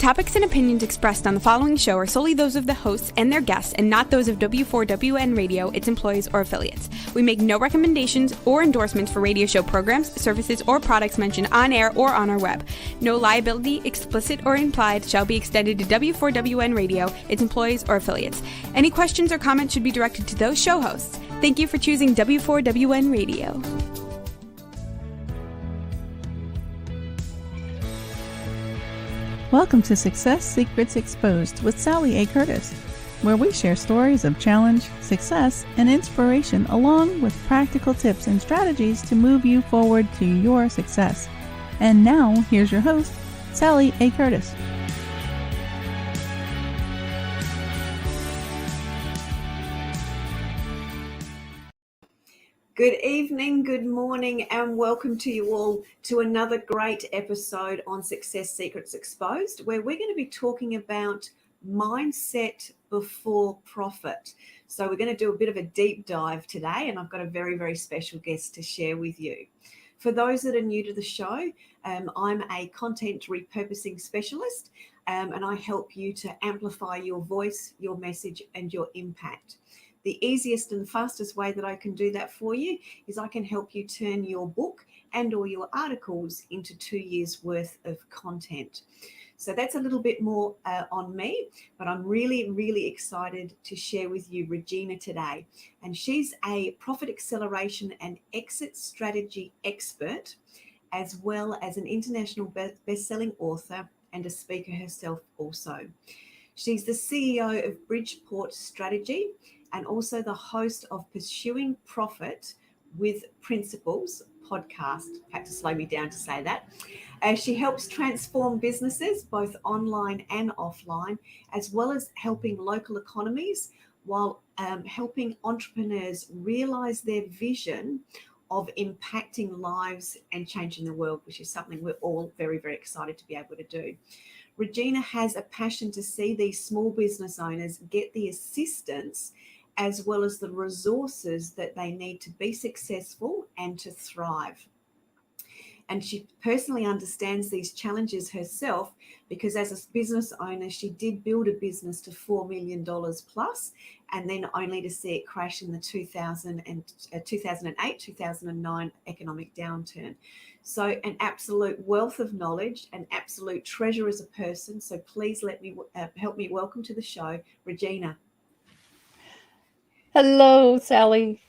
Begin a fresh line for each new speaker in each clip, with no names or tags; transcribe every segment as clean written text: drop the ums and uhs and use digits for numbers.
topics and opinions expressed on the following show are solely those of the hosts and their guests and not those of W4WN Radio, its employees, or affiliates. We make no recommendations or endorsements for radio show programs, services, or products mentioned on air or on our web. No liability, explicit or implied, shall be extended to W4WN Radio, its employees, or affiliates. Any questions or comments should be directed to those show hosts. Thank you for choosing W4WN Radio.
Welcome to Success Secrets Exposed with Sally A. Curtis, where we share stories of challenge, success, and inspiration along with practical tips and strategies to move you forward to your success. And now, here's your host, Sally A. Curtis.
Good evening, good morning, and welcome to you all to another great episode on Success Secrets Exposed, where we're going to be talking about mindset before profit. So we're going to do a bit of a deep dive today, and I've got a very, very special guest to share with you. For those that are new to the show, I'm a content repurposing specialist, and I help you to amplify your voice, your message, and your impact. The easiest and fastest way that I can do that for you is I can help you turn your book and or your articles into 2 years worth of content. So that's a little bit more on me, but I'm really, really excited to share with you Regina today. And she's a profit acceleration and exit strategy expert, as well as an international best-selling author and a speaker herself also. She's the CEO of Bridgeport Strategy, and also the host of Pursuing Profit with Principles podcast. I had to slow me down to say that. She helps transform businesses, both online and offline, as well as helping local economies while helping entrepreneurs realize their vision of impacting lives and changing the world, which is something we're all very, very excited to be able to do. Regina has a passion to see these small business owners get the assistance as well as the resources that they need to be successful and to thrive. And she personally understands these challenges herself because as a business owner, she did build a business to $4 million plus, and then only to see it crash in the 2008-2009 economic downturn. So an absolute wealth of knowledge, an absolute treasure as a person. So please help me welcome to the show, Regina.
Hello, Sally.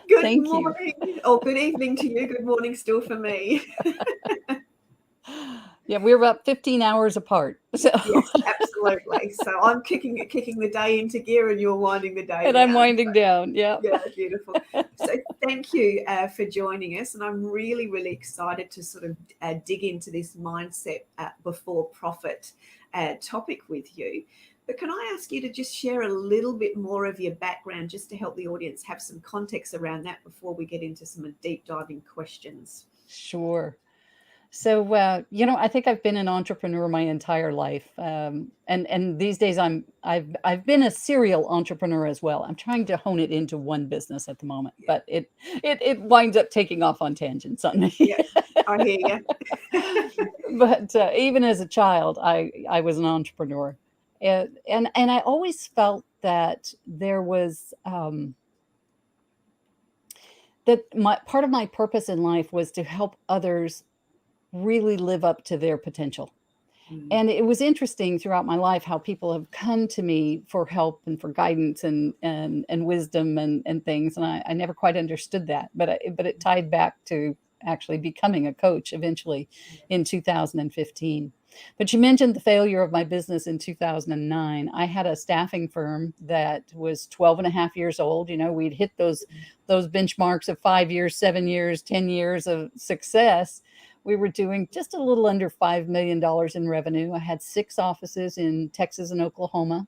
Good morning. Oh, good evening to you. Good morning still for me.
Yeah, we're about 15 hours apart. So.
Yes, absolutely. So I'm kicking the day into gear and you're winding the day
and
down.
I'm winding down, yeah.
Yeah, beautiful. So thank you for joining us. And I'm really, really excited to sort of dig into this mindset before profit topic with you. But can I ask you to just share a little bit more of your background just to help the audience have some context around that before we get into some deep diving questions?
Sure. So, I think I've been an entrepreneur my entire life. And these days I've been a serial entrepreneur as well. I'm trying to hone it into one business at the moment, but it winds up taking off on tangents on me.
Yeah, I hear you.
But even as a child, I was an entrepreneur. And I always felt that there was part of my purpose in life was to help others really live up to their potential. And it was interesting throughout my life how people have come to me for help and for guidance and wisdom and things. And I never quite understood that, but it tied back to actually becoming a coach eventually in 2015. But you mentioned the failure of my business in 2009. I had a staffing firm that was 12 and a half years old. We'd hit those benchmarks of 5 years, 7 years, 10 years of success. We were doing just a little under $5 million in revenue. I had 6 offices in Texas and Oklahoma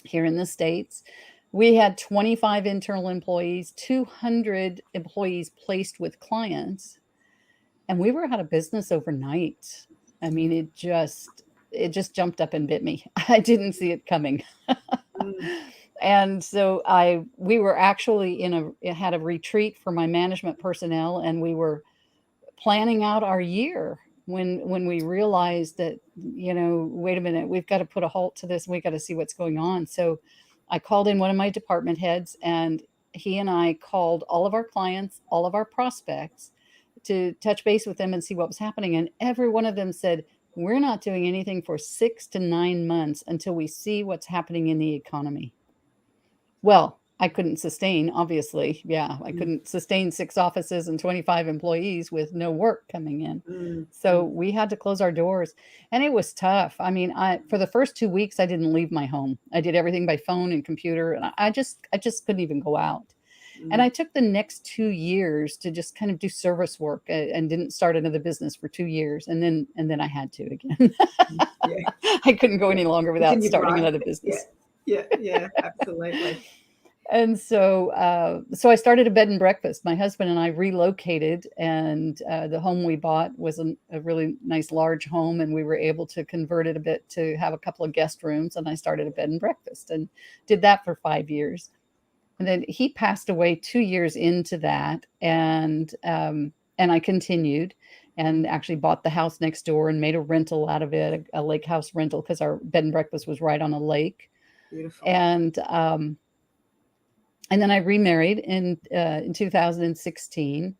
here in the States. We had 25 internal employees, 200 employees placed with clients, and we were out of business overnight. I mean, it just jumped up and bit me. I didn't see it coming. And so we were actually had a retreat for my management personnel, and we were planning out our year when we realized that, wait a minute, we've got to put a halt to this. We got to see what's going on. So I called in one of my department heads, and he and I called all of our clients, all of our prospects, to touch base with them and see what was happening. And every one of them said, we're not doing anything for 6 to 9 months until we see what's happening in the economy. Well, I couldn't sustain, obviously. Yeah, I couldn't sustain 6 offices and 25 employees with no work coming in. So we had to close our doors, and it was tough. I mean, for the first 2 weeks, I didn't leave my home. I did everything by phone and computer, and I just couldn't even go out. And I took the next 2 years to just kind of do service work, and didn't start another business for 2 years. And then I had to again. I couldn't go any longer without starting another business.
Yeah, absolutely.
And so I started a bed and breakfast. My husband and I relocated, and the home we bought was a really nice large home, and we were able to convert it a bit to have a couple of guest rooms. And I started a bed and breakfast and did that for 5 years. And then he passed away 2 years into that, and I continued and actually bought the house next door and made a rental out of it, a lake house rental, because our bed and breakfast was right on a lake.
Beautiful.
And then I remarried in 2016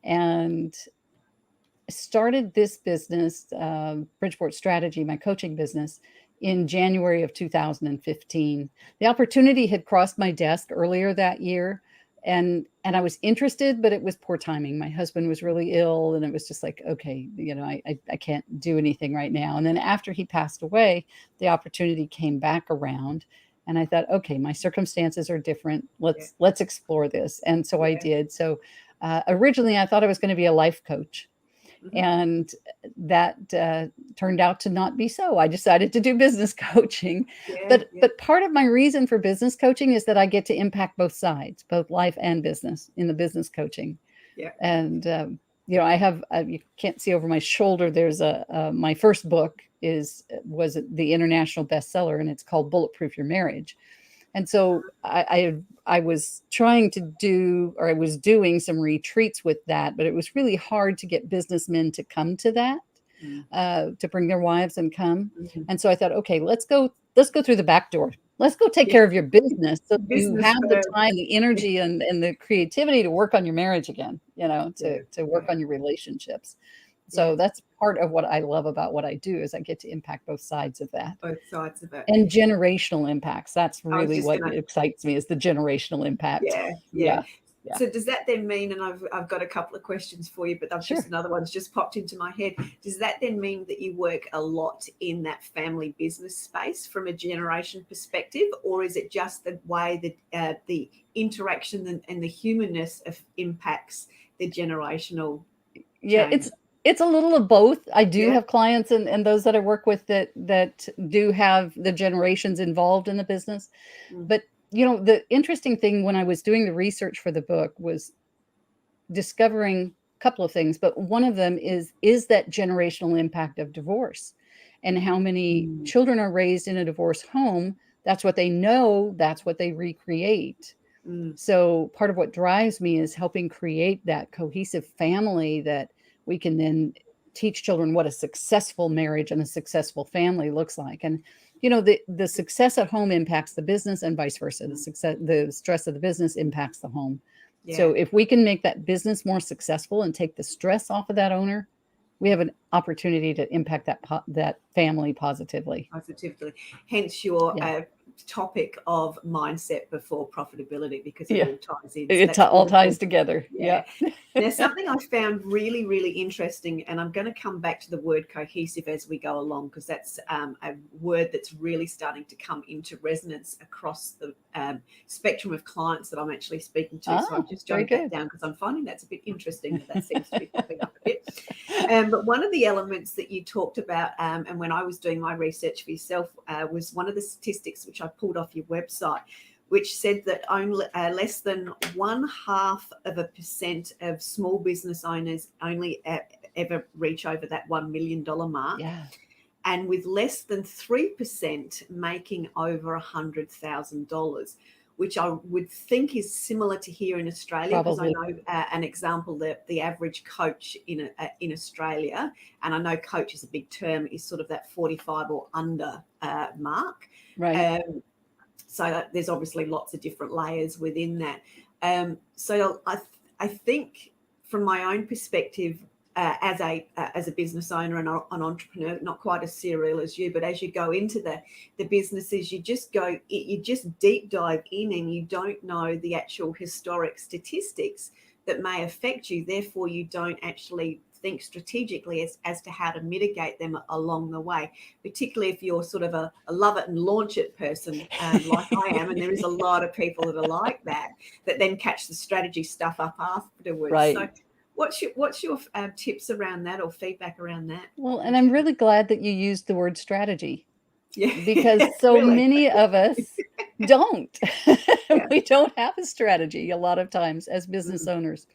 and started this business, Bridgeport Strategy, my coaching business, in January of 2015. The opportunity had crossed my desk earlier that year, and I was interested, but it was poor timing. My husband was really ill, and it was just like, okay, I can't do anything right now. And then after he passed away, the opportunity came back around. And I thought, okay, my circumstances are different. Let's explore this. And so I did. So originally I thought I was going to be a life coach. And that turned out to not be so. I decided to do business coaching. But part of my reason for business coaching is that I get to impact both sides, both life and business, in the business coaching.
Yeah.
And I have, you can't see over my shoulder, there's my first book was the international bestseller, and it's called Bulletproof Your Marriage. And so I was trying to I was doing some retreats with that, but it was really hard to get businessmen to come to that, to bring their wives and come. And so I thought, okay, let's go through the back door. Let's go take care of your business, so you have the time, the energy, and the creativity to work on your marriage again, to work on your relationships. So that's part of what I love about what I do, is I get to impact both sides of that.
Both sides of it.
And generational impacts. That's really what excites me, is the generational impact.
Yeah. So does that then mean, and I've got a couple of questions for you, but just another one's just popped into my head. Does that then mean that you work a lot in that family business space from a generation perspective, or is it just the way that the interaction and the humanness impacts the generational change?
It's a little of both. I do have clients and those that I work with that do have the generations involved in the business. But the interesting thing when I was doing the research for the book was discovering a couple of things, but one of them is that generational impact of divorce, and how many children are raised in a divorce home. That's what they know. That's what they recreate. So part of what drives me is helping create that cohesive family that we can then teach children what a successful marriage and a successful family looks like. And, the success at home impacts the business, and vice versa. The stress of the business impacts the home. So if we can make that business more successful and take the stress off of that owner, we have an opportunity to impact that family positively.
Hence your topic of mindset before profitability, because it all ties in.
It all ties together. Yeah.
Now, something I found really, really interesting, and I'm going to come back to the word cohesive as we go along, because that's a word that's really starting to come into resonance across the spectrum of clients that I'm actually speaking to. So I'm just jotting that down because I'm finding that's a bit interesting that seems to be popping up a bit. But one of the elements that you talked about, and when I was doing my research for yourself, was one of the statistics which I pulled off your website, which said that only less than 0.5% of small business owners only ever reach over that $1 million mark. And with less than 3% making over $100,000. which I would think is similar to here in Australia, because I
Probably.
know an example that the average coach in Australia, and I know coach is a big term, is sort of that 45 or under mark.
Right.
So there's obviously lots of different layers within that. So I think from my own perspective, as a business owner and an entrepreneur, not quite as serial as you, but as you go into the businesses, you just deep dive in, and you don't know the actual historic statistics that may affect you. Therefore, you don't actually think strategically as to how to mitigate them along the way, particularly if you're sort of a love it and launch it person, like I am. And there is a lot of people that are like that then catch the strategy stuff up afterwards.
Right.
So what's your tips around that, or feedback around that?
Well, and I'm really glad that you used the word strategy,
Yeah,
because so
really.
many of us don't.
Yeah.
We don't have a strategy a lot of times as business owners.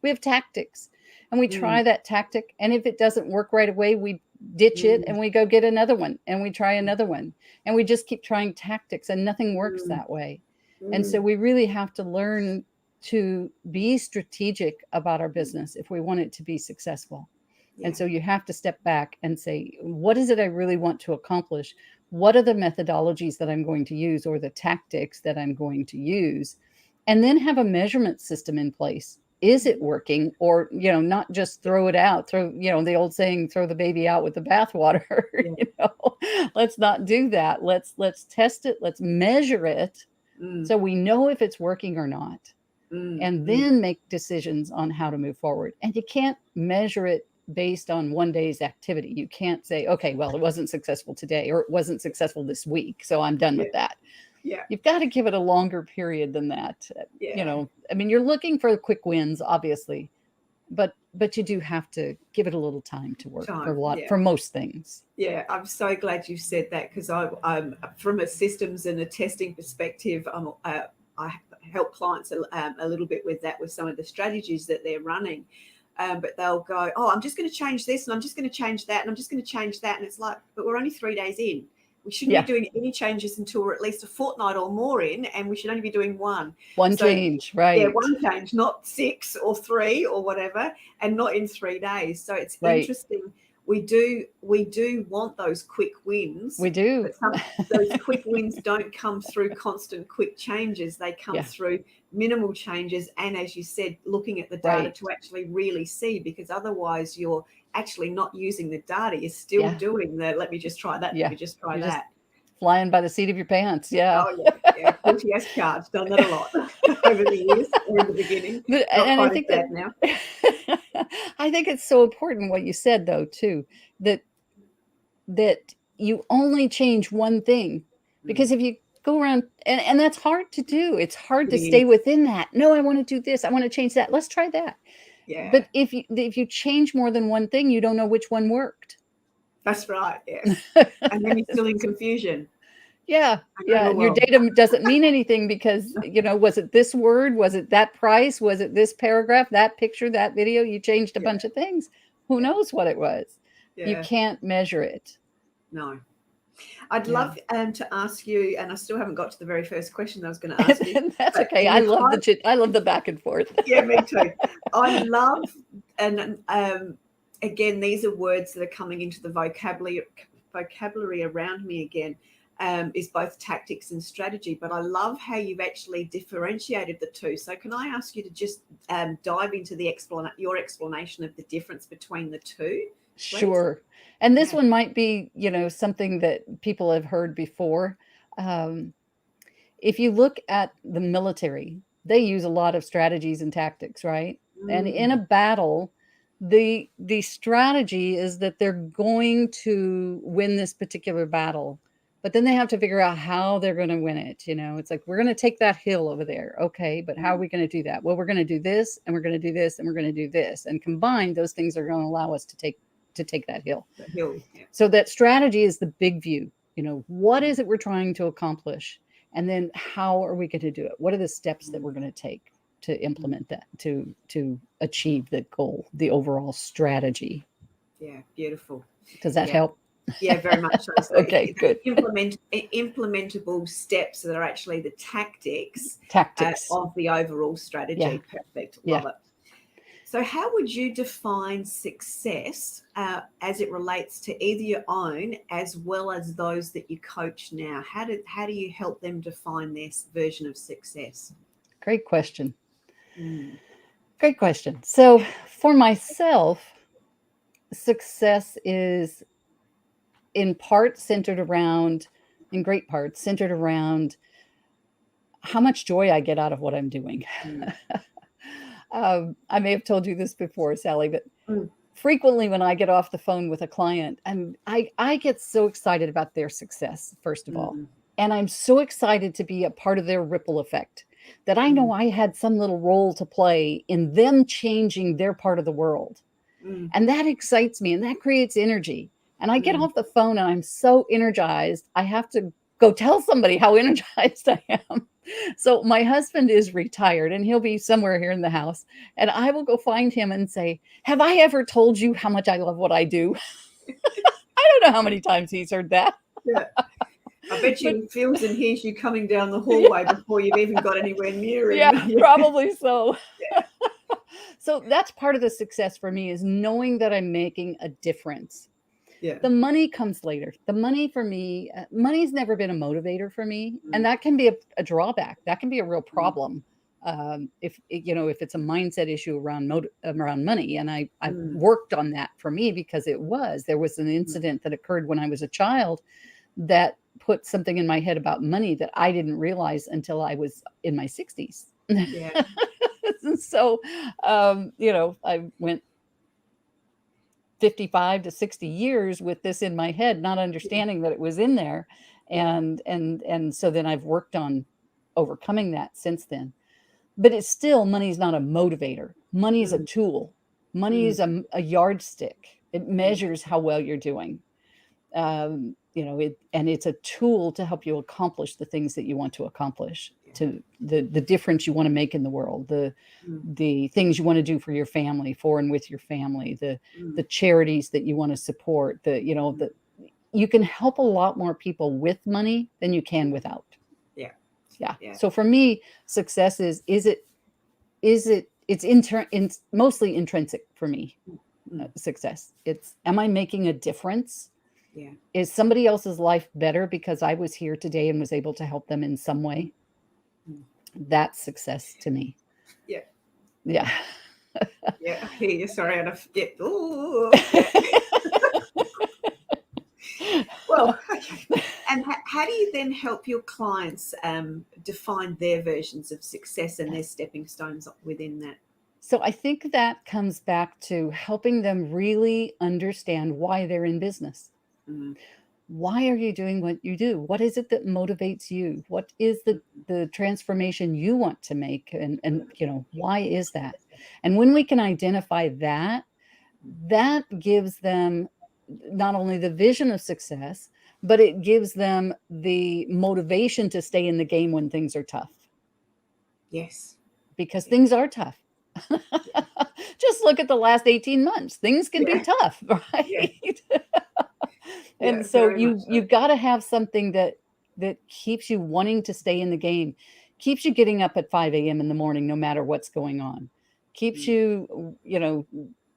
We have tactics, and we try that tactic. And if it doesn't work right away, we ditch it and we go get another one, and we try another one. And we just keep trying tactics, and nothing works that way. And so we really have to learn to be strategic about our business if we want it to be successful.
Yeah.
And so you have to step back and say, what is it I really want to accomplish? What are the methodologies that I'm going to use, or the tactics that I'm going to use? And then have a measurement system in place. Is it working? Or, not just throw it out, the old saying, throw the baby out with the bathwater. Let's not do that. Let's test it. Let's measure it so we know if it's working or not. And then make decisions on how to move forward. And you can't measure it based on one day's activity. You can't say, okay, well, it wasn't successful today, or it wasn't successful this week, so I'm done with that.
Yeah.
You've got to give it a longer period than that.
Yeah.
You're looking for quick wins, obviously, but you do have to give it a little time to work for most things.
Yeah, I'm so glad you said that, because I'm from a systems and a testing perspective, I help clients a little bit with that, with some of the strategies that they're running. But they'll go, oh, I'm just going to change this, and I'm just going to change that, and I'm just going to change that. And it's like, but we're only 3 days in. We shouldn't be doing any changes until we're at least a fortnight or more in, and we should only be doing one
change, right?
Yeah, one change, not 6 or 3 or whatever, and not in 3 days. So it's interesting. We do want those quick wins.
We do.
But those quick wins don't come through constant quick changes. They come through minimal changes. And as you said, looking at the data to actually really see, because otherwise you're actually not using the data. You're still doing let me just try that. Let me just try that. Just
flying by the seat of your pants. Yeah.
Oh, yeah. 40S cards. Done that a lot over the years, or in the beginning.
And I think that now. I think it's so important what you said, though, too, that you only change one thing, because if you go around, and that's hard to do. It's hard to stay within that. No, I want to do this. I want to change that. Let's try that.
Yeah.
But if you change more than one thing, you don't know which one worked.
That's right. Yes. And then you're still in confusion.
Yeah. Your data doesn't mean anything, because, was it this word? Was it that price? Was it this paragraph, that picture, that video? You changed a bunch of things. Who knows what it was? Yeah. You can't measure it.
No. I'd love to ask you, and I still haven't got to the very first question I was going to ask you.
That's okay. I love the back and forth.
Yeah, me too. I love, and again, these are words that are coming into the vocabulary around me again. Is both tactics and strategy, but I love how you've actually differentiated the two. So can I ask you to just dive into your explanation of the difference between the two? Please?
Sure. And this one might be, something that people have heard before. If you look at the military, they use a lot of strategies and tactics, right? And in a battle, the strategy is that they're going to win this particular battle. But then they have to figure out how they're going to win it. It's like, we're going to take that hill over there. Okay, but how are we going to do that? Well, we're going to do this, and we're going to do this, and we're going to do this. And combined, those things are going to allow us to take that hill. So that strategy is the big view. What is it we're trying to accomplish? And then how are we going to do it? What are the steps that we're going to take to implement that, to achieve the goal, the overall strategy?
Yeah, beautiful.
Does that help?
Yeah, very much so. So
Okay, good.
implementable steps that are actually the tactics of the overall strategy.
Yeah.
Perfect.
Yeah.
Love it. So how would you define success as it relates to either your own as well as those that you coach now? How do you help them define this version of success?
Great question. Great question. So for myself, success is in part centered around, in great part, centered around how much joy I get out of what I'm doing. I may have told you this before, Sally, but frequently when I get off the phone with a client, and I get so excited about their success, first of all. And I'm so excited to be a part of their ripple effect that I know I had some little role to play in them changing their part of the world. And that excites me and that creates energy. And I get off the phone and I'm so energized. I have to go tell somebody how energized I am. So my husband is retired and he'll be somewhere here in the house. And I will go find him and say, have I ever told you how much I love what I do? I don't know how many times he's heard that.
Yeah. I bet you feels and hears you coming down the hallway before you've even got anywhere near him.
Yeah, probably so. Yeah. So that's part of the success for me, is knowing that I'm making a difference.
Yeah.
The money comes later. The money for me, money's never been a motivator for me. And that can be a drawback. That can be a real problem. If it's a mindset issue around money. And I worked on that for me, because there was an incident that occurred when I was a child that put something in my head about money that I didn't realize until I was in my 60s.
Yeah.
So, I went 55 to 60 years with this in my head, not understanding that it was in there. And so then I've worked on overcoming that since then. But it's still, money's not a motivator. Money is a tool. Money is a yardstick. It measures how well you're doing. And it's a tool to help you accomplish the things that you want to accomplish, to the difference you want to make in the world, the things you want to do for your family, for and with your family, the charities that you want to support, you can help a lot more people with money than you can without. Yeah. So for me, success is mostly intrinsic for me. Success. It's, am I making a difference?
Yeah.
Is somebody else's life better because I was here today and was able to help them in some way? That's success to me.
Yeah.
Yeah.
Yeah. I hear you. Sorry, I forget. Ooh. Well, and how do you then help your clients define their versions of success and their stepping stones within that?
So I think that comes back to helping them really understand why they're in business. Why are you doing what you do? What is it that motivates you? What is the transformation you want to make? And why is that? And when we can identify that, that gives them not only the vision of success, but it gives them the motivation to stay in the game when things are tough.
Yes.
Because things are tough. Just look at the last 18 months. Things can be tough, right? And so you've got to have something that keeps you wanting to stay in the game, keeps you getting up at 5 a.m. in the morning, no matter what's going on, keeps you,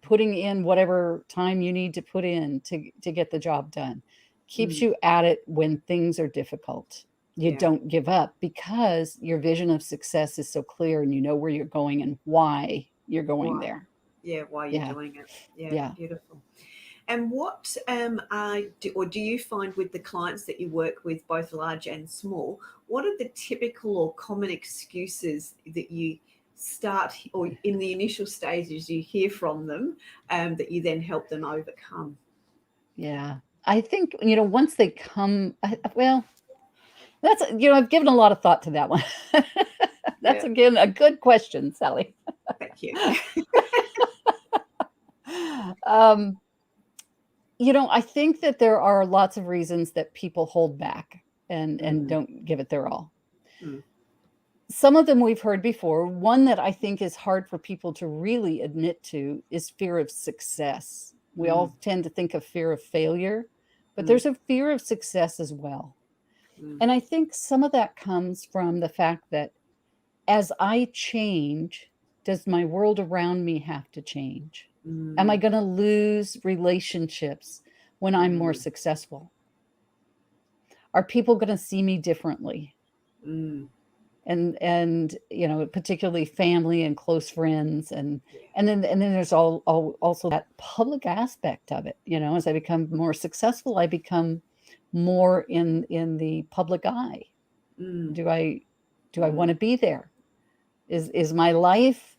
putting in whatever time you need to put in to get the job done, keeps you at it when things are difficult. You don't give up, because your vision of success is so clear and you know where you're going and why you're going there.
Yeah, why you're doing it. Yeah, beautiful. And what do you find with the clients that you work with, both large and small, what are the typical or common excuses that you start, or in the initial stages you hear from them, that you then help them overcome?
Yeah, I think, once they come, that's, I've given a lot of thought to that one. That's again a good question, Sally.
Thank you.
I think that there are lots of reasons that people hold back and don't give it their all. Some of them we've heard before. One that I think is hard for people to really admit to is fear of success. We all tend to think of fear of failure, but there's a fear of success as well. And I think some of that comes from the fact that as I change, does my world around me have to change? Am I going to lose relationships when I'm more successful? Are people going to see me differently? And you know, particularly family and close friends, and then there's also that public aspect of it. You know, as I become more successful, I become more in the public eye. Do I want to be there? Is my life?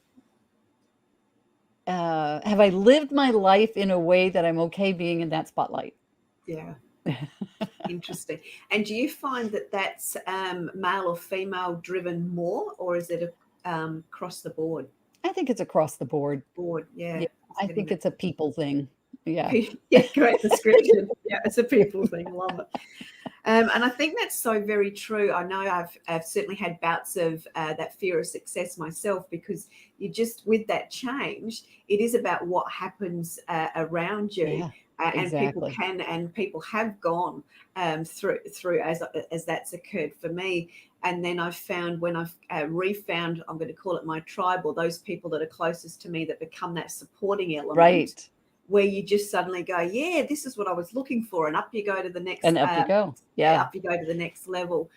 Have I lived my life in a way that I'm okay being in that spotlight?
Yeah. Interesting. And do you find that that's male or female driven more, or is it across the board?
I think it's across the board.
Yeah.
I think it's a people thing. Yeah.
Yeah, great description. Yeah, it's a people thing. Love it. And I think that's so very true. I know I've certainly had bouts of that fear of success myself, because you just, with that change, it is about what happens around you.
Yeah.
And
Exactly.
people have gone through as that's occurred for me. And then I've found, when I've refound, I'm going to call it my tribe, or those people that are closest to me that become that supporting element,
Right.
where you just suddenly go, yeah, this is what I was looking for, and up you go to the next.
And up you go. Yeah.
Up you go to the next level.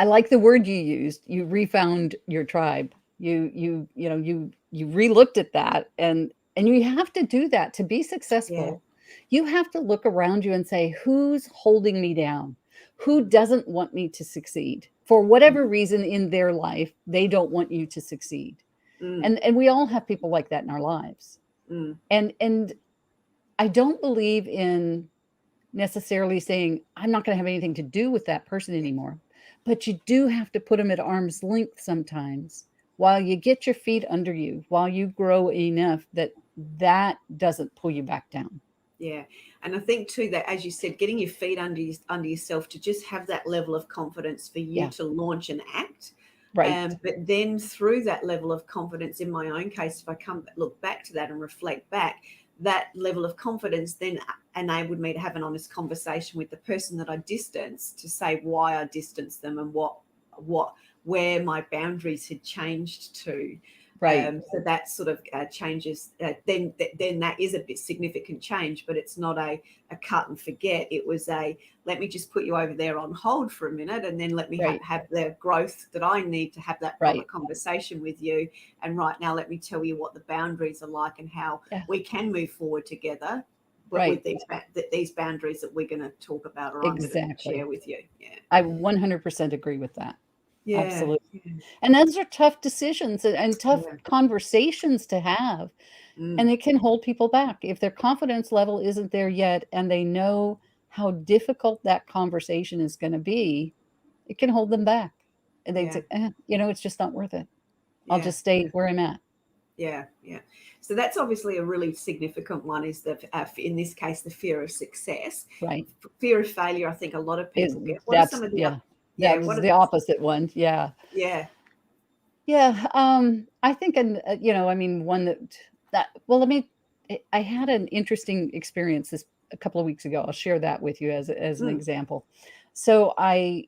I like the word you used. You refound your tribe. You re-looked at that, and you have to do that to be successful.
Yeah.
You have to look around you and say, who's holding me down? Who doesn't want me to succeed? For whatever reason in their life, they don't want you to succeed. And we all have people like that in our lives. And I don't believe in necessarily saying, I'm not going to have anything to do with that person anymore. But you do have to put them at arm's length sometimes, while you get your feet under you, while you grow enough that doesn't pull you back down.
Yeah. And I think too, that, as you said, getting your feet under yourself, to just have that level of confidence for you to launch and act.
Right.
But then through that level of confidence, in my own case, if I look back to that and reflect back, that level of confidence then enabled me to have an honest conversation with the person that I distanced, to say why I distanced them and where my boundaries had changed to.
Right.
So that sort of changes. Then that is a bit significant change, but it's not a cut and forget. It was let me just put you over there on hold for a minute, and then let me have the growth that I need to have that proper conversation with you. And right now, let me tell you what the boundaries are like, and how we can move forward together. With these boundaries that we're going to talk about, or I'm going to share with you. Yeah,
I 100% agree with that.
Yeah,
absolutely. Yeah. And those are tough decisions and tough conversations to have. And it can hold people back if their confidence level isn't there yet, and they know how difficult that conversation is going to be. It can hold them back, and they say, it's just not worth it. I'll just stay where I'm at.
Yeah. So that's obviously a really significant one, is that in this case, the fear of success.
Right.
Fear of failure, I think a lot of people get.
What are some of the that was the opposite one. Yeah. I think, one I had an interesting experience a couple of weeks ago. I'll share that with you as an example. So I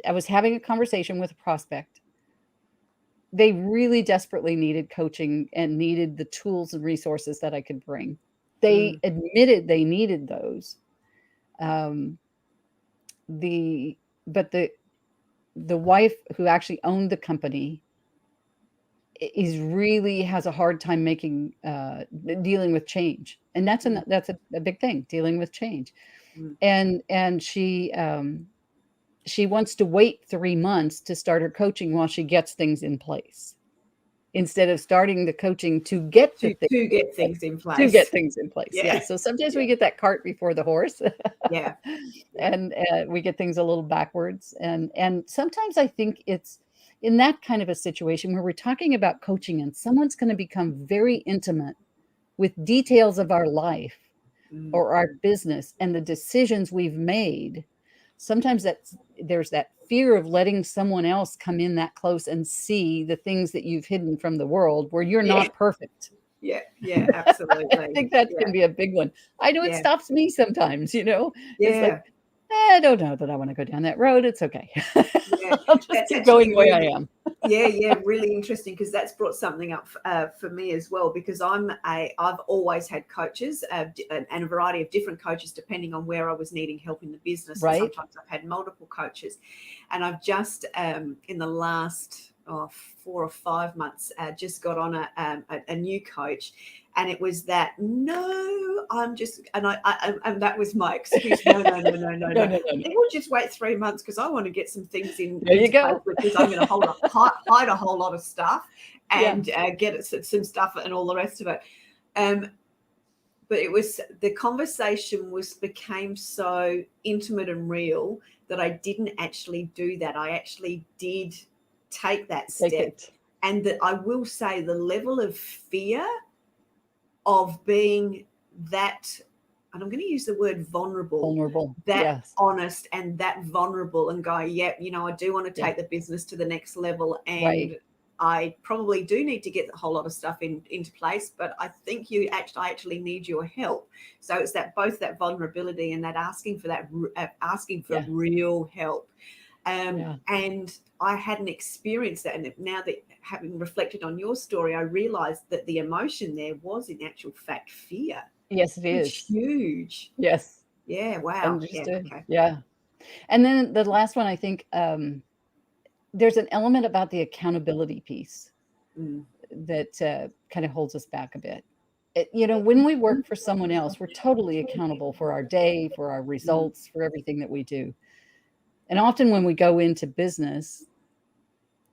was having a conversation with a prospect. They really desperately needed coaching and needed the tools and resources that I could bring. They admitted they needed those. The wife who actually owned the company has a hard time dealing with change, and that's a big thing, dealing with change. And she wants to wait 3 months to start her coaching while she gets things in place, instead of starting the coaching to get things in place. Yeah. So sometimes we get that cart before the horse. And we get things a little backwards. And sometimes I think it's in that kind of a situation where we're talking about coaching, and someone's going to become very intimate with details of our life or our business and the decisions we've made. Sometimes there's that fear of letting someone else come in that close and see the things that you've hidden from the world, where you're not perfect.
Yeah, yeah, absolutely.
I think that's going to be a big one. I know it stops me sometimes, It's like, I don't know that I want to go down that road. It's okay.
Yeah,
I'll just keep going the way I am.
Yeah, really interesting, because that's brought something up for me as well, because I've always had coaches and a variety of different coaches depending on where I was needing help in the business.
Right.
So sometimes I've had multiple coaches, and I've just in the last 4 or 5 months just got on a new coach, and it was that I'm just, and that was my excuse. No. We'll just wait 3 months because I want to get some things in.
There you go.
Because I'm going to hide a whole lot of stuff and get some stuff and all the rest of it. But it was, the conversation became so intimate and real that I didn't actually do that. I actually did take that step, and that I will say the level of fear of being that, and I'm going to use the word vulnerable, that honest and that vulnerable, and go, I do want to take the business to the next level, and I probably do need to get a whole lot of stuff into place, but I think I actually need your help. So it's both that vulnerability and that asking for real help. And I hadn't experienced that. And now that, having reflected on your story, I realized that the emotion there was in actual fact fear.
Yes, it is.
It's huge.
Yes.
Yeah. Wow.
Understood. Yeah. And then the last one, I think there's an element about the accountability piece that kind of holds us back a bit. When we work for someone else, we're totally accountable for our day, for our results, for everything that we do. And often when we go into business,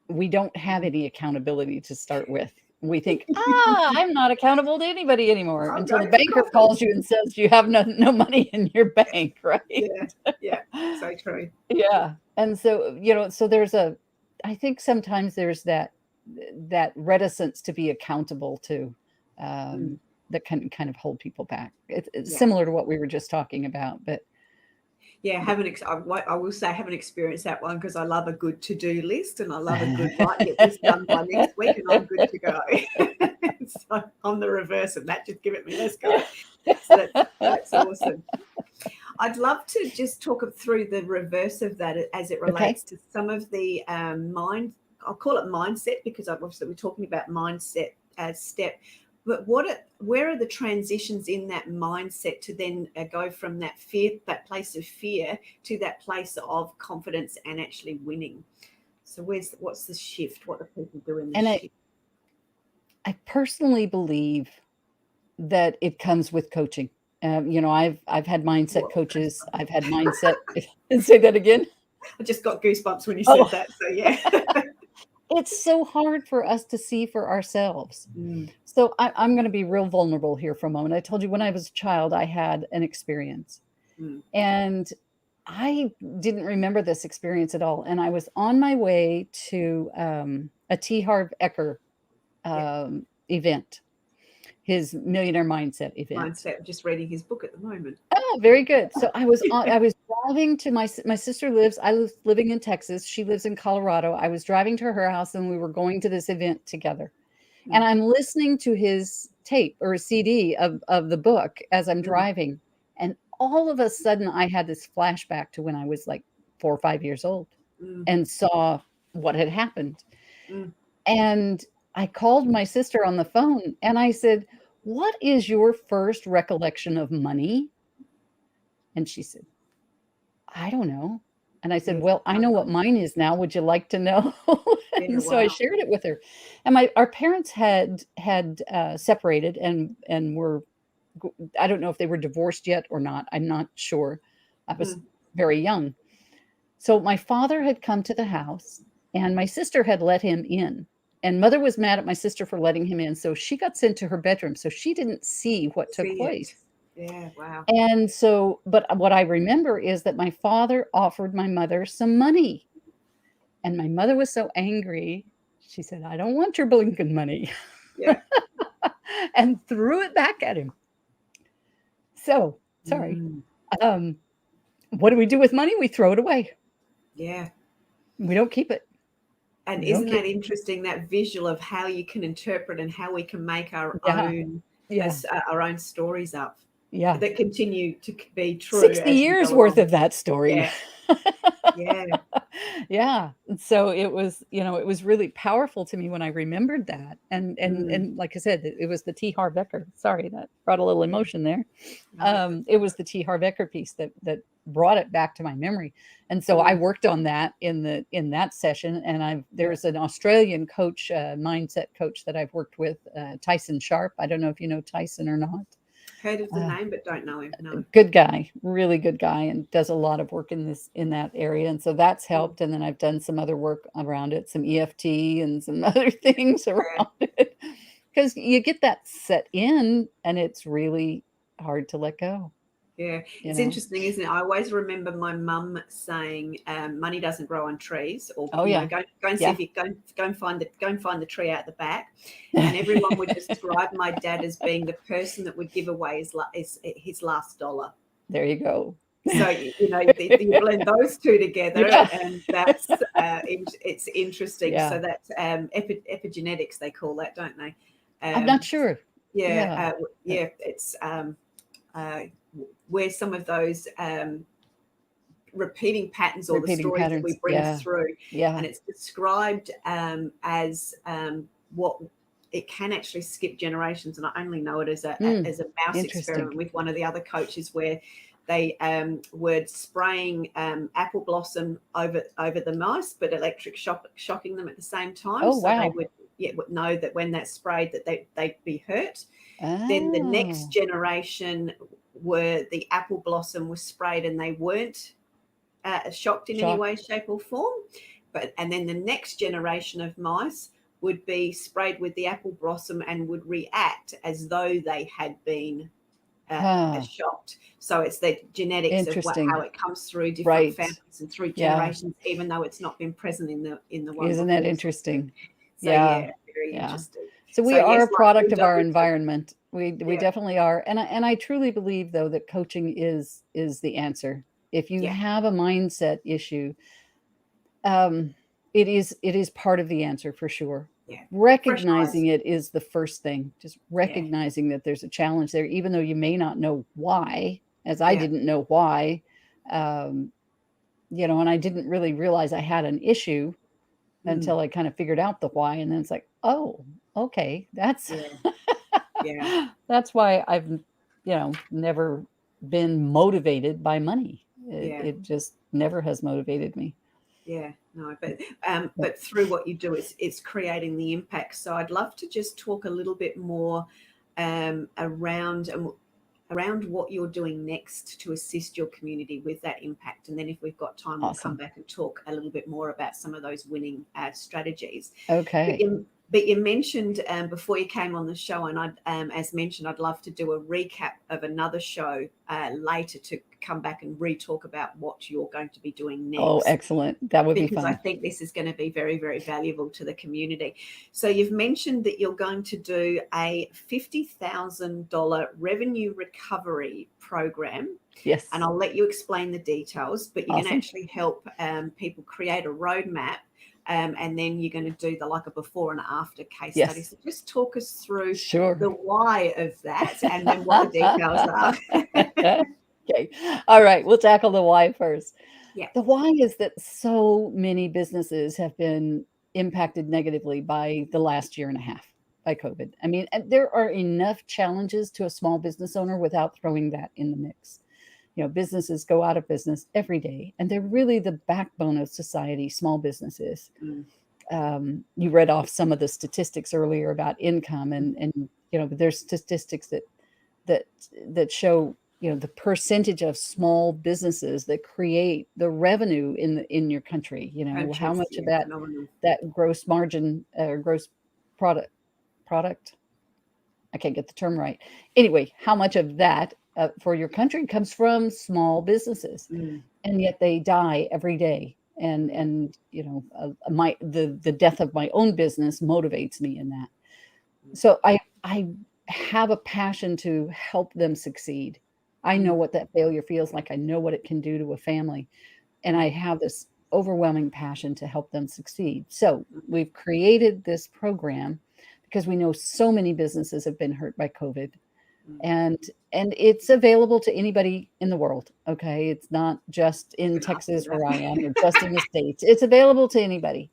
we don't have any accountability to start with. We think, I'm not accountable to anybody anymore, until the banker calls you and says you have no money in your bank, right?
Yeah, so true.
Yeah. And so, so I think sometimes there's that reticence to be accountable to that can kind of hold people back. It's similar to what we were just talking about, but
I will say I haven't experienced that one, because I love a good to-do list, and I love a good get this done by next week, and I'm good to go. So I'm the reverse of that. Just give it me. Let's go. So that's awesome. I'd love to just talk through the reverse of that as it relates to some of the I'll call it mindset, because obviously we're talking about mindset as step. But where are the transitions in that mindset to then go from that place of fear to that place of confidence and actually winning? So what's the shift? What do people do in the shift?
I personally believe that it comes with coaching. I've had mindset coaches. I've had mindset. Say that again.
I just got goosebumps when you said that. So yeah.
It's so hard for us to see for ourselves. So I'm going to be real vulnerable here for a moment. I told you when I was a child, I had an experience, and I didn't remember this experience at all. And I was on my way to a T. Harv Eker event, his Millionaire Mindset event.
I'm just reading his book at the moment.
Oh, very good. So I was driving to my sister I was living in Texas. She lives in Colorado. I was driving to her house, and we were going to this event together. And I'm listening to his tape or a CD of the book as I'm driving. And all of a sudden I had this flashback to when I was like 4 or 5 years old and saw what had happened. And I called my sister on the phone, and I said, "What is your first recollection of money?" And she said, "I don't know." And I said, "Well, I know what mine is now. Would you like to know?" And so I shared it with her. And our parents had separated and were, I don't know if they were divorced yet or not. I'm not sure. I was very young. So my father had come to the house, and my sister had let him in. And Mother was mad at my sister for letting him in. So she got sent to her bedroom. So she didn't see what took place.
Yeah, wow.
And so, but what I remember is that my father offered my mother some money. And my mother was so angry. She said, "I don't want your blinking money."
Yeah.
And threw it back at him. So, sorry. What do we do with money? We throw it away.
Yeah.
We don't keep it.
And
No
isn't that
kidding.
interesting, that visual of how you can interpret and how we can make our
Yeah.
own
Yeah.
our own stories up
Yeah.
that continue to be true
60
as we
years
go
worth
along.
of that story.
Yeah, yeah.
Yeah. And so it was, it was really powerful to me when I remembered that. And like I said, it was the T. Harv Eker. Sorry, that brought a little emotion there.
No,
It was the T. Harv Eker piece that brought it back to my memory. And so I worked on that in that session. And there's an Australian coach, mindset coach that I've worked with, Tyson Sharp. I don't know if you know Tyson or not.
heard of the name, but don't know him. No.
Good guy, really good guy, and does a lot of work in that area. And so that's helped. And then I've done some other work around it, some EFT and some other things around it, because you get that set in and it's really hard to let go.
Yeah, it's interesting, isn't it? I always remember my mum saying, "Money doesn't grow on trees," or
Oh,
go and see
yeah.
if you go and find the tree out the back. And everyone would describe my dad as being the person that would give away his last dollar.
There you go.
So you blend those two together, and that's it's interesting.
Yeah.
So that's epigenetics, they call that, don't they?
I'm not sure.
Yeah, it's where some of those repeating patterns or the stories that we bring through, and it's described as what it can actually skip generations. And I only know it as a mouse experiment with one of the other coaches, where they were spraying apple blossom over the mice, but electric shocking them at the same time.
Oh, wow.
They would know that when that's sprayed that they'd be hurt. Then the next generation were the apple blossom was sprayed and they weren't shocked in any way, shape or form. And then the next generation of mice would be sprayed with the apple blossom and would react as though they had been shocked. So it's the genetics of how it comes through different families and through generations, even though it's not been present in the one.
Isn't that interesting?
So very interesting.
So we are a product of our environment. We definitely are. And I truly believe, though, that coaching is the answer. If you have a mindset issue, it is part of the answer for sure. Yeah. Recognizing it is the first thing. Just recognizing that there's a challenge there, even though you may not know why, as I didn't know why, and I didn't really realize I had an issue until I kind of figured out the why. And then it's like, oh, okay, that's that's why I've never been motivated by money. It just never has motivated me.
Yeah, no, but through what you do, it's creating the impact. So I'd love to just talk a little bit more around what you're doing next to assist your community with that impact. And then if we've got time, we'll come back and talk a little bit more about some of those winning strategies.
Okay.
But you mentioned before you came on the show, and as mentioned, I'd love to do a recap of another show later to come back and re-talk about what you're going to be doing next.
Oh, excellent. That would be fun.
Because I think this is going to be very, very valuable to the community. So you've mentioned that you're going to do a $50,000 revenue recovery program.
Yes.
And I'll let you explain the details, but you're going to actually help people create a roadmap. And then you're going to do a before and after case study. So just talk us through the why of that and then what the details are.
Okay. All right. We'll tackle the why first.
Yeah.
The why is that so many businesses have been impacted negatively by the last year and a half by COVID. I mean, there are enough challenges to a small business owner without throwing that in the mix. Businesses go out of business every day, and they're really the backbone of society, small businesses. You read off some of the statistics earlier about income, and there's statistics that show, the percentage of small businesses that create the revenue in your country, how much of that gross margin or gross product, I can't get the term right. Anyway, how much of that for your country comes from small businesses, and yet they die every day. And the death of my own business motivates me in that. So I have a passion to help them succeed. I know what that failure feels like. I know what it can do to a family, and I have this overwhelming passion to help them succeed. So we've created this program because we know so many businesses have been hurt by COVID, and it's available to anybody in the world. Okay. It's not just in Texas where I am or just in the States. It's available to anybody.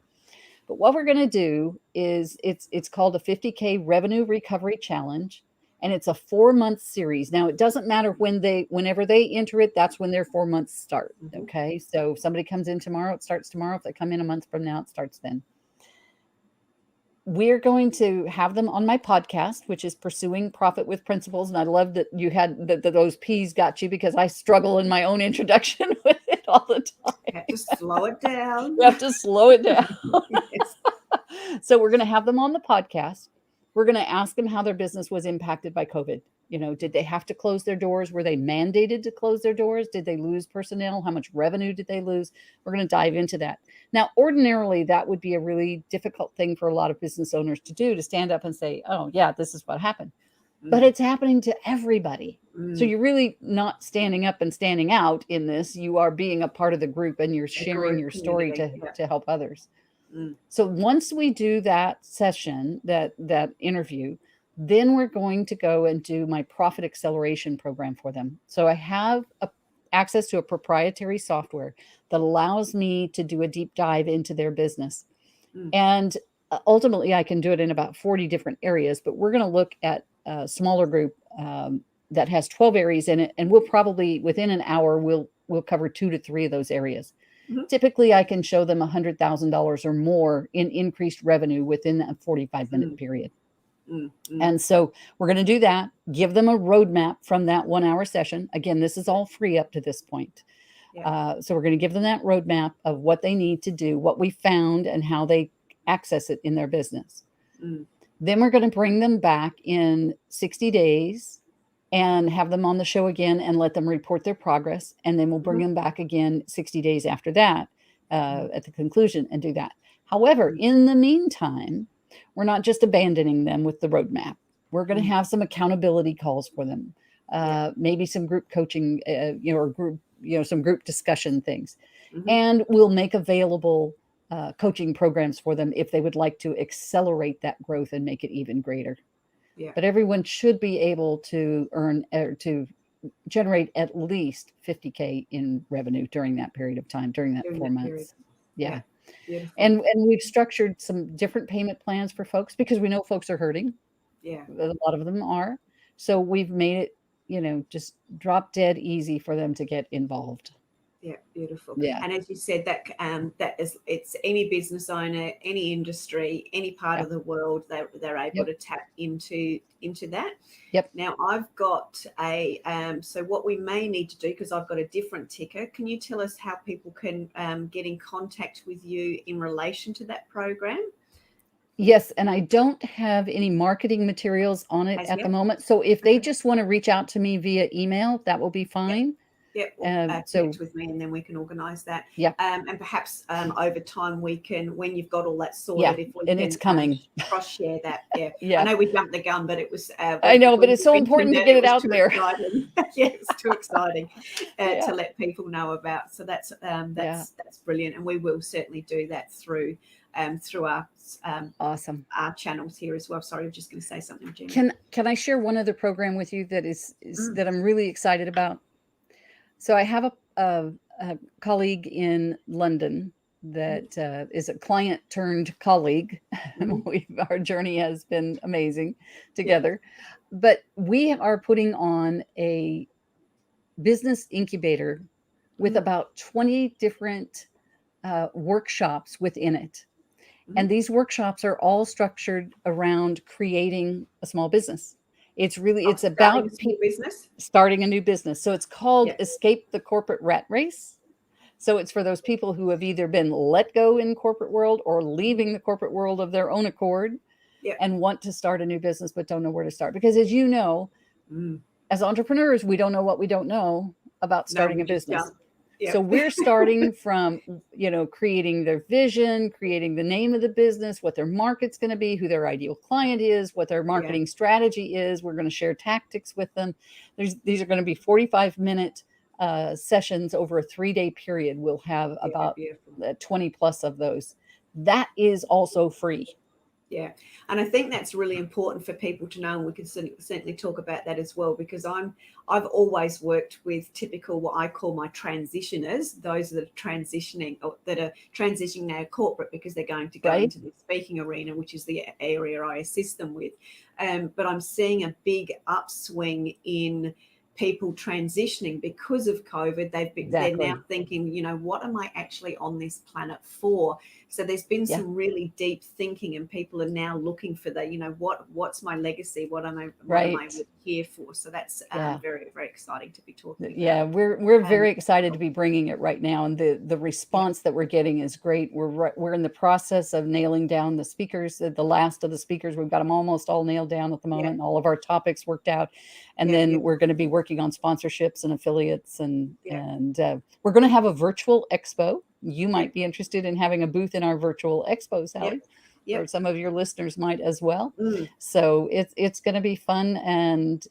But what we're going to do is it's called a 50K Revenue Recovery Challenge, and it's a 4-month series. Now, it doesn't matter whenever they enter it, that's when their 4 months start. Okay. So if somebody comes in tomorrow, it starts tomorrow. If they come in a month from now, it starts then. We're going to have them on my podcast, which is Pursuing Profit with Principles. And I love that you had that those P's got you, because I struggle in my own introduction with it all the time.
You have to slow it down.
You have to slow it down.
Yes.
So we're going to have them on the podcast. We're going to ask them how their business was impacted by COVID. Did they have to close their doors? Were they mandated to close their doors? Did they lose personnel? How much revenue did they lose? We're going to dive into that. Now, ordinarily, that would be a really difficult thing for a lot of business owners to do, to stand up and say, oh, yeah, this is what happened. But it's happening to everybody. So you're really not standing up and standing out in this. You are being a part of the group, and you're sharing your story to help others. So once we do that session, that interview, then we're going to go and do my profit acceleration program for them. So I have access to a proprietary software that allows me to do a deep dive into their business. And ultimately, I can do it in about 40 different areas, but we're going to look at a smaller group that has 12 areas in it. And we'll probably, within an hour, we'll cover 2 to 3 of those areas. Typically, I can show them $100,000 or more in increased revenue within a 45-minute period. And so we're going to do that, give them a roadmap from that 1-hour session. Again, this is all free up to this point. So we're going to give them that roadmap of what they need to do, what we found, and how they access it in their business. Then we're going to bring them back in 60 days and have them on the show again and let them report their progress. And then we'll bring them back again 60 days after that at the conclusion and do that. However, in the meantime, we're not just abandoning them with the roadmap. We're going to have some accountability calls for them, maybe some group coaching, or group, some group discussion things. And we'll make available coaching programs for them if they would like to accelerate that growth and make it even greater. But everyone should be able to earn or to generate at least 50K in revenue during that period of time, during that 4 months. And we've structured some different payment plans for folks because we know folks are hurting. A lot of them are. So we've made it, just drop dead easy for them to get involved.
Beautiful. And as you said, it's any business owner, any industry, any part of the world, they're able to tap into that. Now I've got so what we may need to do, because I've got a different ticker, can you tell us how people can get in contact with you in relation to that program?
Yes, and I don't have any marketing materials on it at the moment. So if they just want to reach out to me via email, that will be fine.
Connect with me, and then we can organise that. And perhaps over time we can, when you've got all that sorted, if we can,
it's coming.
Cross share that. I know we jumped the gun, but it was.
I know, but it's so important to get it out there.
It's too exciting to let people know about. So that's brilliant, and we will certainly do that through our
awesome
our channels here as well. Sorry, I'm just going to say something, Gina.
Can I share one other program with you that is that I'm really excited about? So I have a colleague in London that is a client turned colleague. Our journey has been amazing together. But we are putting on a business incubator with about 20 different workshops within it. And these workshops are all structured around creating a small business. It's about starting a new business. So it's called Escape the Corporate Rat Race. So it's for those people who have either been let go in corporate world or leaving the corporate world of their own accord and want to start a new business, but don't know where to start. Because as you know, as entrepreneurs, we don't know what we don't know about starting a business. So we're starting from, creating their vision, creating the name of the business, what their market's going to be, who their ideal client is, what their marketing strategy is. We're going to share tactics with them. These are going to be 45-minute sessions over a 3-day period. We'll have about
beautiful.
20 plus of those. That is also free.
Yeah. And I think that's really important for people to know. And we can certainly talk about that as well, because I've always worked with typical, what I call my transitioners, those that are transitioning now corporate, because they're going to go into the speaking arena, which is the area I assist them with. But I'm seeing a big upswing in people transitioning because of COVID. They're now thinking, what am I actually on this planet for? So there's been some really deep thinking, and people are now looking for that, what's my legacy? What am I here for? So that's very, very exciting to be talking about.
Yeah, we're very excited to be bringing it right now, and the response that we're getting is great. We're in the process of nailing down the speakers, the last of the speakers. We've got them almost all nailed down at the moment, and all of our topics worked out. And then we're going to be working on sponsorships and affiliates, and we're going to have a virtual expo. You might be interested in having a booth in our virtual expo, Sally. Or some of your listeners might as well. So it's going to be fun, and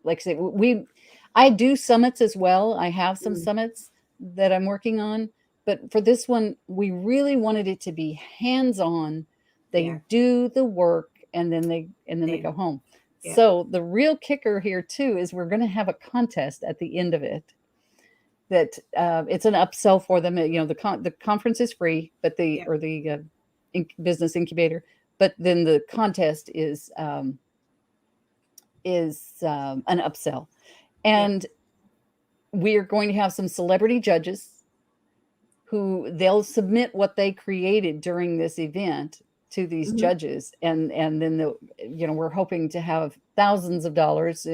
like I say, I do summits as well. I have some summits that I'm working on, but for this one, we really wanted it to be hands-on. They do the work, and then they go home. So the real kicker here too is we're going to have a contest at the end of it. That it's an upsell for them. The conference is free, but the business incubator, but then the contest is an upsell, and we are going to have some celebrity judges who they'll submit what they created during this event to these judges, and then we're hoping to have thousands of dollars,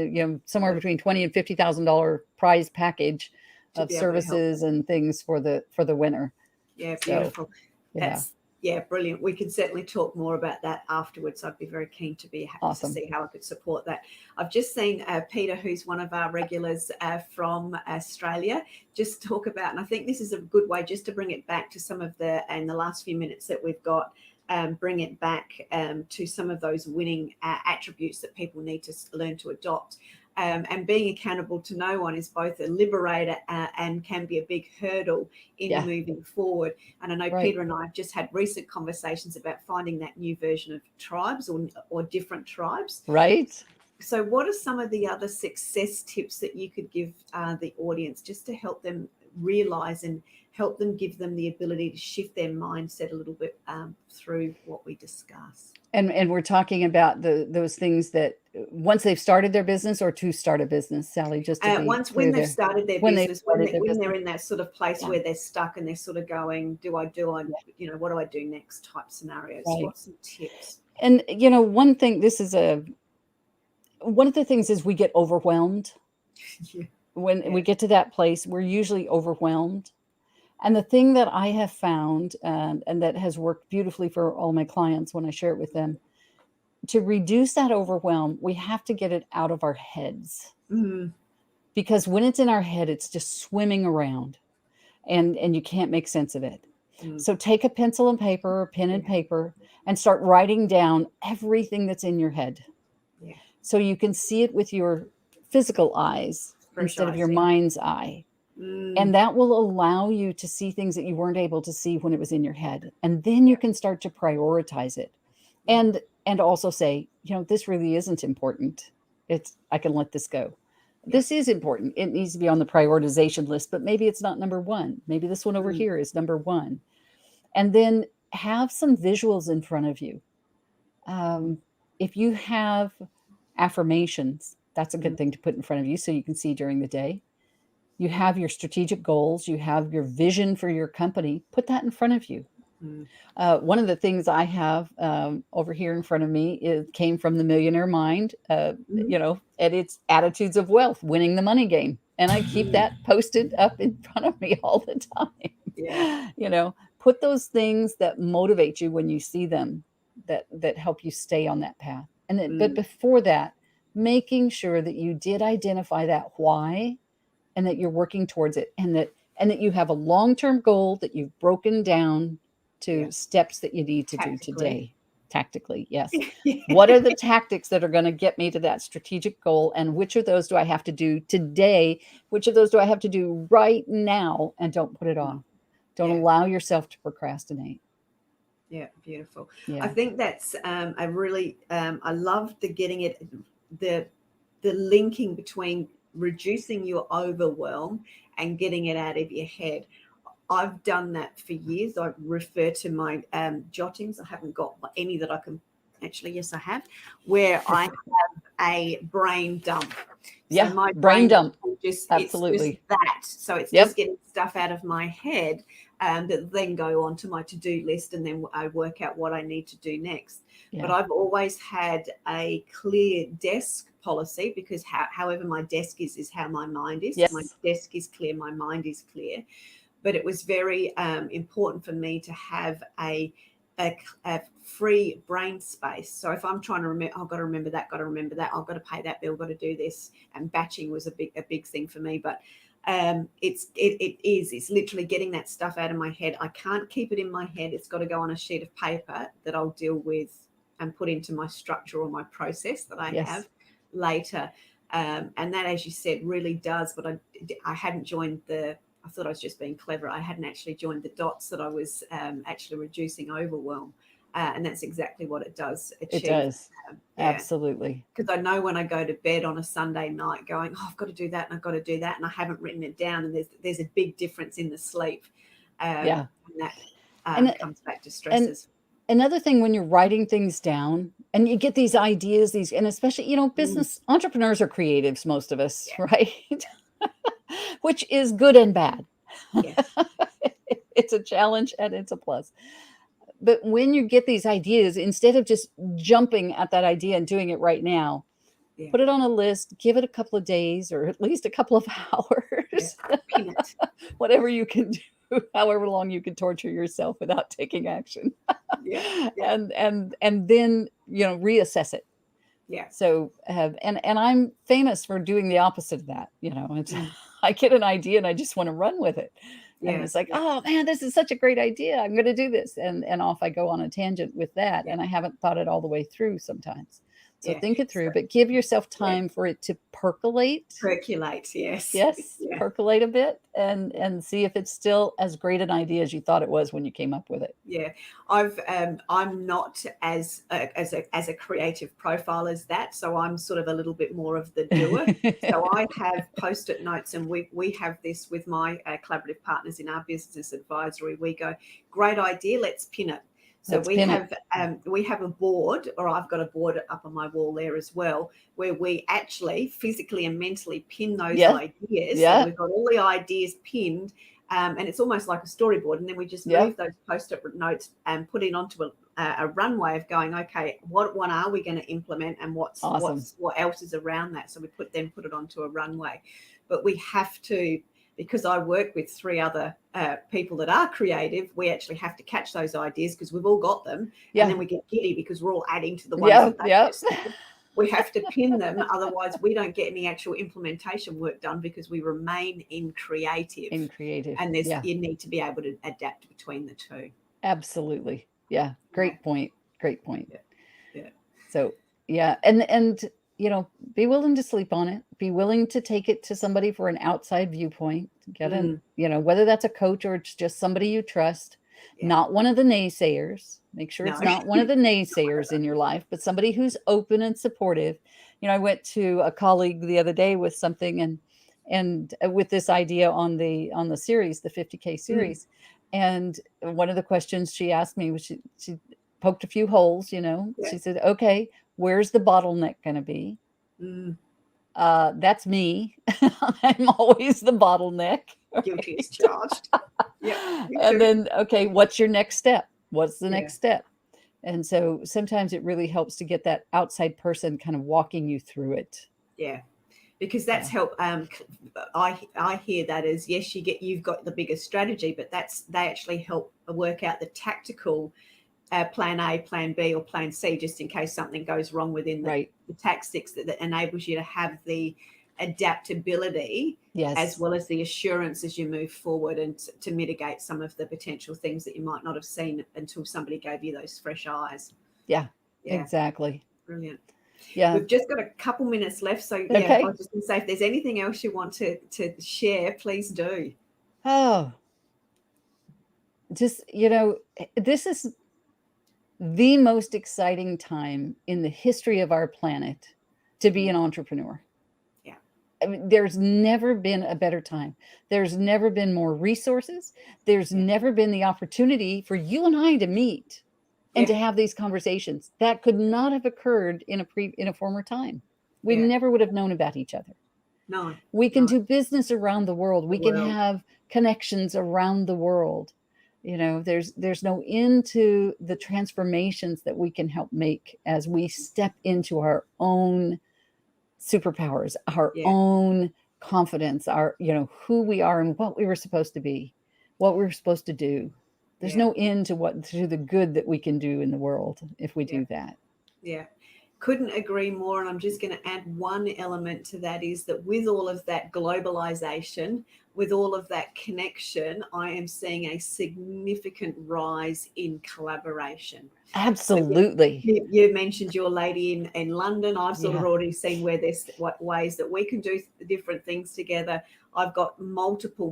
somewhere between $20,000 and $50,000 prize package of services and things for the winner.
Yeah, beautiful. Brilliant. We can certainly talk more about that afterwards. I'd be very keen to be happy to see how I could support that. I've just seen Peter, who's one of our regulars from Australia, just talk about, and I think this is a good way just to bring it back to some of in the last few minutes that we've got, bring it back to some of those winning attributes that people need to learn to adopt. And being accountable to no one is both a liberator and can be a big hurdle in moving forward. And I know Peter and I have just had recent conversations about finding that new version of tribes or different tribes.
Right.
So what are some of the other success tips that you could give the audience just to help them realize and help them, give them the ability to shift their mindset a little bit through what we discuss?
And we're talking about those things that once they've started their business, or to start a business, Sally, just to be
when they've started their business, when they're in that sort of place
Yeah.
where they're stuck and they're sort of going, what do I do next type scenarios?
Right.
What's some tips?
And one of the things is we get overwhelmed.
Yeah.
When we get to that place, we're usually overwhelmed. And the thing that I have found, and that has worked beautifully for all my clients when I share it with them, to reduce that overwhelm, we have to get it out of our heads.
Mm-hmm.
Because when it's in our head, it's just swimming around, and you can't make sense of it. Mm-hmm. So take a pencil and paper, or pen and paper, and start writing down everything that's in your head.
Yeah.
So you can see it with your physical eyes instead of your mind's eye. And that will allow you to see things that you weren't able to see when it was in your head. And then you can start to prioritize it. And also say, this really isn't important. I can let this go. This is important. It needs to be on the prioritization list, but maybe it's not number one. Maybe this one over here is number one. And then have some visuals in front of you. If you have affirmations, that's a good thing to put in front of you so you can see during the day. You have your strategic goals. You have your vision for your company. Put that in front of you. One of the things I have over here in front of me came from the Millionaire Mind, and it's Attitudes of Wealth, winning the money game. And I keep that posted up in front of me all the time.
Yeah.
Put those things that motivate you when you see them, that help you stay on that path. And then, but before that, making sure that you did identify that why, and that you're working towards it, and that you have a long-term goal that you've broken down to steps that you need to do today. tactically. Yes.
Yeah.
What are the tactics that are going to get me to that strategic goal? And which of those do I have to do today? Which of those do I have to do right now? And don't put it off. Don't
Yeah.
allow yourself to procrastinate.
Yeah, beautiful.
Yeah.
I think that's I really I love the linking between reducing your overwhelm and getting it out of your head. I've done that for years. I refer to my jottings. I haven't got any that I can actually. Yes, I have, where I have a brain dump.
Yeah,
So my
brain dump.
Absolutely. It's just that. So it's
Yep.
just getting stuff out of my head that then go onto my to-do list, and then I work out what I need to do next.
Yeah.
But I've always had a clear desk policy, because however my desk is how my mind is.
Yes.
My desk is clear, my mind is clear. But it was very important for me to have a free brain space. So if I'm trying to remember, I've got to remember that, I've got to pay that bill, got to do this. And batching was a big thing for me. But it's literally getting that stuff out of my head. I can't keep it in my head. It's got to go on a sheet of paper that I'll deal with and put into my structure or my process that I have later. And that, as you said, really does. But I hadn't joined I thought I was just being clever. I hadn't actually joined the dots that I was actually reducing overwhelm. And that's exactly what it does achieve.
It does. Absolutely.
Because I know when I go to bed on a Sunday night going, I've got to do that and I've got to do that, and I haven't written it down, and there's a big difference in the sleep. And that comes back to stresses.
Another thing, when you're writing things down and you get these ideas, and especially, business entrepreneurs are creatives, most of us, right? Which is good and bad.
Yes.
It's a challenge and it's a plus. But when you get these ideas, instead of just jumping at that idea and doing it right now, put it on a list, give it a couple of days or at least a couple of hours,
Pin it.
Whatever you can do, however long you can torture yourself without taking action. And then, reassess it.
Yeah.
So, and I'm famous for doing the opposite of that. It's, I get an idea and I just want to run with it. And it's like, oh man, this is such a great idea. I'm going to do this. And off I go on a tangent with that. And I haven't thought it all the way through sometimes. So think it through, but give yourself time for it to percolate.
Percolate, yes.
Yes, percolate a bit and see if it's still as great an idea as you thought it was when you came up with it.
Yeah, I'm not as a creative profile as that, so I'm sort of a little bit more of the doer. So I have Post-it notes, and we have this with my collaborative partners in our business advisory. We go, great idea, let's pin it. So we have a board, or I've got a board up on my wall there as well, where we actually physically and mentally pin those ideas. So we've got all the ideas pinned, and it's almost like a storyboard. And then we just move those Post-it notes and put it onto a runway of going, okay, what one are we going to implement, and what else is around that? So we put it onto a runway. But we have to, because I work with 3 other people that are creative, we actually have to catch those ideas because we've all got them. And then we get giddy because we're all adding to the ones that we have to pin them. Otherwise, we don't get any actual implementation work done because we remain in creative. And you need to be able to adapt between the two.
Absolutely. Yeah. Great point.
Yeah.
So, and be willing to sleep on it. Be willing to take it to somebody for an outside viewpoint. Get in, whether that's a coach or it's just somebody you trust, not one of the naysayers. Make sure it's not one of the naysayers in your life, but somebody who's open and supportive. I went to a colleague the other day with something and with this idea on the series, the 50K series. And one of the questions she asked me was, she poked a few holes, she said, okay, where's the bottleneck going to be? That's me. I'm always the bottleneck.
Guilty as charged.
And then, okay, what's your next step? What's the next step? And so sometimes it really helps to get that outside person kind of walking you through it.
Yeah. Because that's help. I hear that as, yes, you've got the biggest strategy, but they actually help work out the tactical plan A, plan B, or plan C, just in case something goes wrong within the tactics that enables you to have the adaptability as well as the assurance as you move forward, and to mitigate some of the potential things that you might not have seen until somebody gave you those fresh eyes.
Yeah,
Yeah.
exactly.
Brilliant.
Yeah.
We've just got a couple minutes left. So yeah,
Okay.
I was just going to say, if there's anything else you want to share, please do.
Oh, just, this is the most exciting time in the history of our planet to be an entrepreneur.
Yeah.
I mean, there's never been a better time. There's never been more resources. There's never been the opportunity for you and I to meet and to have these conversations. That could not have occurred in a former time. We never would have known about each other.
No.
We can do business around the world. We can have connections around the world. There's no end to the transformations that we can help make as we step into our own superpowers, our own confidence, our, who we are and what we were supposed to be, what we were supposed to do. There's no end to the good that we can do in the world if we do that.
Yeah. Couldn't agree more. And I'm just going to add one element to that, is that with all of that globalization, with all of that connection, I am seeing a significant rise in collaboration.
Absolutely.
So you mentioned your lady in London. I've sort of already seen where there's ways that we can do different things together. I've got multiple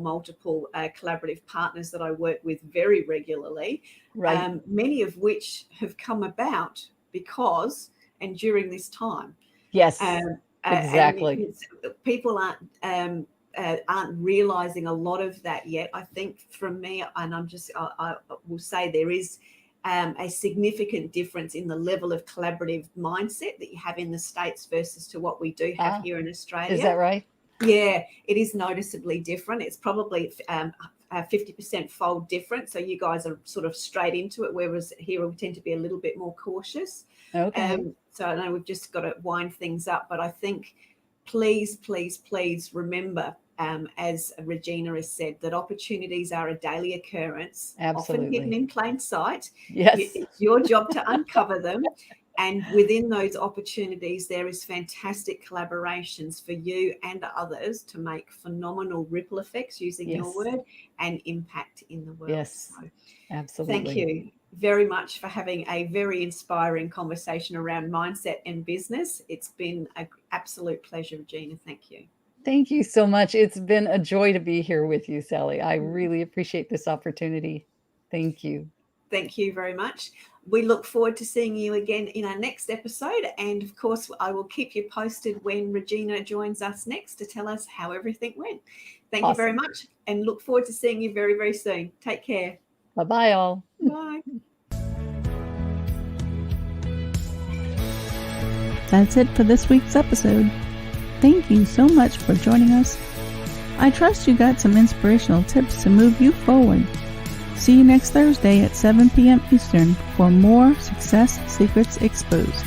collaborative partners that I work with very regularly, many of which have come about because and during this time.
Yes, exactly.
People aren't realizing a lot of that yet. I think from me, and I will say there is a significant difference in the level of collaborative mindset that you have in the States versus to what we do have here in Australia.
Is that right?
Yeah, it is noticeably different. It's probably 50% fold different. So you guys are sort of straight into it, whereas here we tend to be a little bit more cautious.
Okay.
So I know we've just got to wind things up, but I think please remember, as Regina has said, that opportunities are a daily occurrence, often hidden in plain sight.
Yes.
It's your job to uncover them. And within those opportunities, there is fantastic collaborations for you and others to make phenomenal ripple effects, using your word, and impact in the world.
Yes,
so,
absolutely.
Thank you very much for having a very inspiring conversation around mindset and business. It's been an absolute pleasure, Regina. Thank you.
Thank you so much. It's been a joy to be here with you, Sally. I really appreciate this opportunity. Thank you.
Thank you very much. We look forward to seeing you again in our next episode. And of course, I will keep you posted when Regina joins us next to tell us how everything went. Thank you very much, and look forward to seeing you very, very soon. Take care.
Bye-bye, all.
Bye.
That's it for this week's episode. Thank you so much for joining us. I trust you got some inspirational tips to move you forward. See you next Thursday at 7 p.m. Eastern for more Success Secrets Exposed.